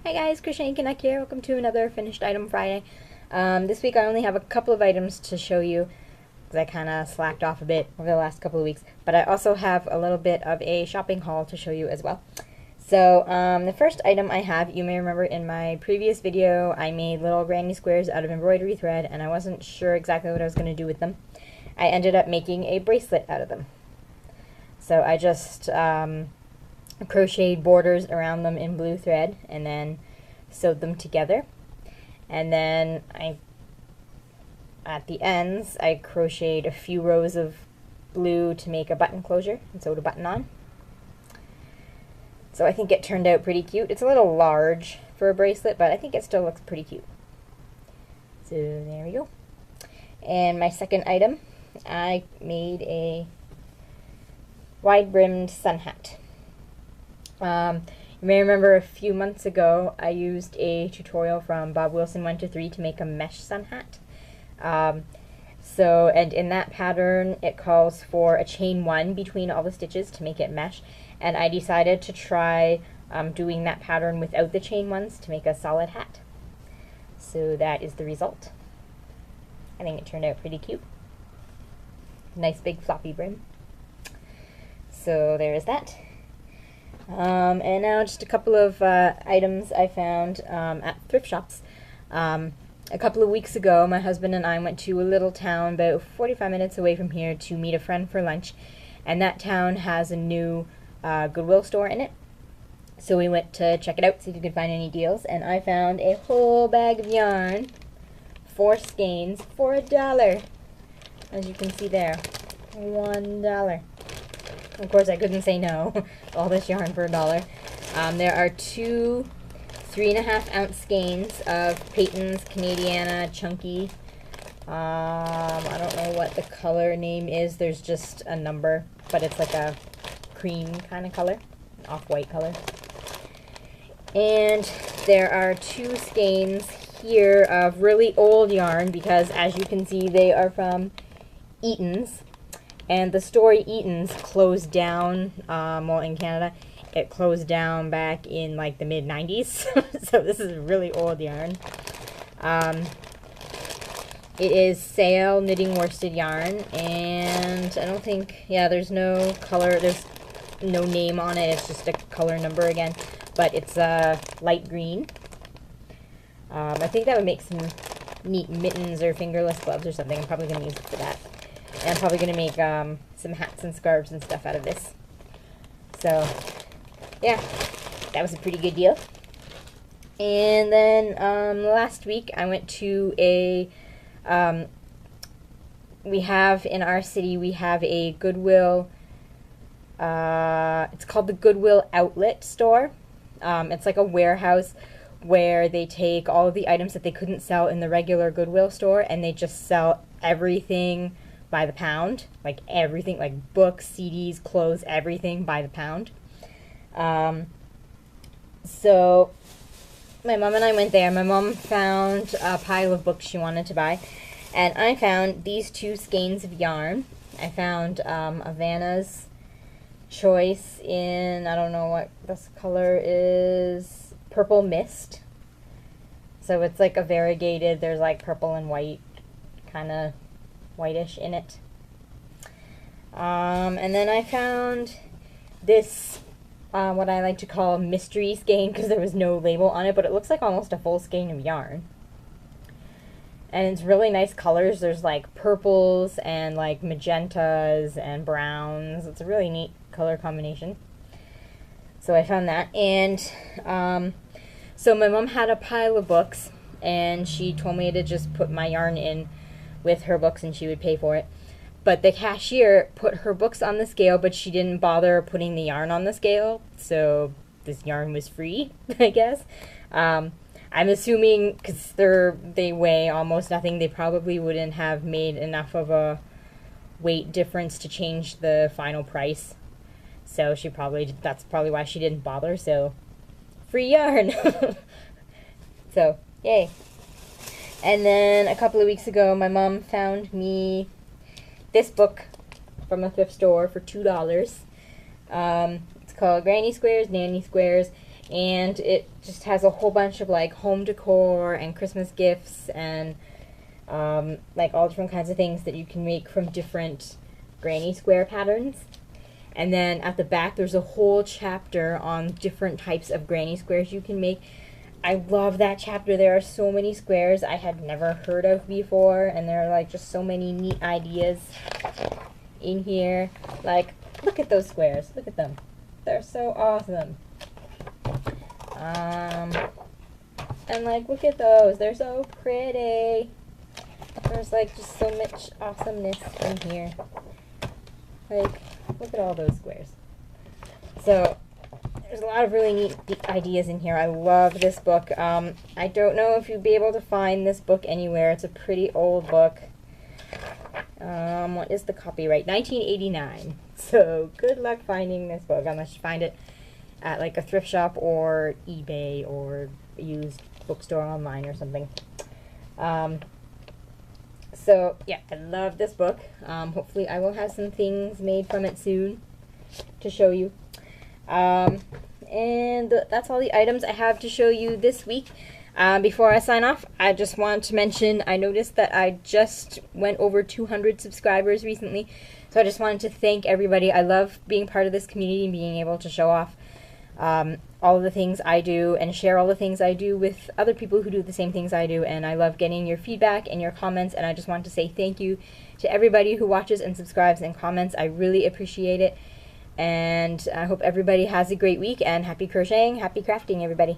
Hey guys, Christian Connect here. Welcome to another Finished Item Friday. This week I only have a couple of items to show you because I kind of slacked off a bit over the last couple of weeks. But I also have a little bit of a shopping haul to show you as well. So the first item I have, you may remember in my previous video, I made little granny squares out of embroidery thread and I wasn't sure exactly what I was going to do with them. I ended up making a bracelet out of them. So I just crocheted borders around them in blue thread and then sewed them together, and then at the ends I crocheted a few rows of blue to make a button closure and sewed a button on. So I think it turned out pretty cute. It's a little large for a bracelet, but I think it still looks pretty cute. So there we go. And my second item, I made a wide-brimmed sun hat. You may remember a few months ago I used a tutorial from Bob Wilson 1 to 3 to make a mesh sun hat. And in that pattern it calls for a chain 1 between all the stitches to make it mesh, and I decided to try doing that pattern without the chain 1s to make a solid hat. So that is the result. I think it turned out pretty cute. Nice big floppy brim. So there is that. And now just a couple of items I found at thrift shops. A couple of weeks ago, my husband and I went to a little town about 45 minutes away from here to meet a friend for lunch, and that town has a new Goodwill store in it. So we went to check it out, see if we could find any deals, and I found a whole bag of yarn, 4 skeins, for $1. As you can see there, $1. Of course, I couldn't say no. All this yarn for $1. There are 2 3.5 ounce skeins of Peyton's Canadiana Chunky. I don't know what the color name is. There's just a number, but it's like a cream kind of color, off-white color. And there are 2 skeins here of really old yarn because, as you can see, they are from Eaton's. And the store Eaton's closed down, well, in Canada, it closed down back in like the mid-90s. So this is really old yarn. It is Sale knitting worsted yarn, and I don't think, yeah, there's no color, there's no name on it, it's just a color number again, but it's light green. I think that would make some neat mittens or fingerless gloves or something. I'm probably going to use it for that. And I'm probably going to make some hats and scarves and stuff out of this. So, yeah, that was a pretty good deal. And then last week I went to a, we have in our city, we have a Goodwill, it's called the Goodwill Outlet Store. It's like a warehouse where they take all of the items that they couldn't sell in the regular Goodwill store and they just sell everything by the pound, like everything, like books, CDs, clothes, everything by the pound. So my mom and I went there. My mom found a pile of books she wanted to buy, and I found these 2 skeins of yarn. I found Havana's Choice in, I don't know what this color is, Purple Mist. So it's like a variegated, there's like purple and white, kind of whitish in it. And then I found this, what I like to call mystery skein, because there was no label on it, but it looks like almost a full skein of yarn. And it's really nice colors. There's like purples and like magentas and browns. It's a really neat color combination. So I found that. And so my mom had a pile of books, and she told me to just put my yarn in with her books and she would pay for it. But the cashier put her books on the scale, but she didn't bother putting the yarn on the scale, so this yarn was free, I guess. I'm assuming because they weigh almost nothing, they probably wouldn't have made enough of a weight difference to change the final price. So that's probably why she didn't bother, so free yarn. So, yay. And then a couple of weeks ago, my mom found me this book from a thrift store for $2. It's called Granny Squares, Nanny Squares. and it just has a whole bunch of like home decor and Christmas gifts and like all different kinds of things that you can make from different granny square patterns. And then at the back there's a whole chapter on different types of granny squares you can make. I love that chapter. There are so many squares I had never heard of before, and there are like just so many neat ideas in here. Like, look at those squares. Look at them. They're so awesome. And like, look at those. They're so pretty. There's like just so much awesomeness in here. Like, look at all those squares. So there's a lot of really neat ideas in here. I love this book. I don't know if you'd be able to find this book anywhere. It's a pretty old book. What is the copyright? 1989. So good luck finding this book unless you find it at like a thrift shop or eBay or a used bookstore online or something. So yeah, I love this book. Hopefully I will have some things made from it soon to show you. And that's all the items I have to show you this week. Before I sign off, I just want to mention, I noticed that I just went over 200 subscribers recently, so I just wanted to thank everybody. I love being part of this community and being able to show off all of the things I do and share all the things I do with other people who do the same things I do, and I love getting your feedback and your comments, and I just want to say thank you to everybody who watches and subscribes and comments. I really appreciate it. And I hope everybody has a great week, and happy crocheting, happy crafting, everybody.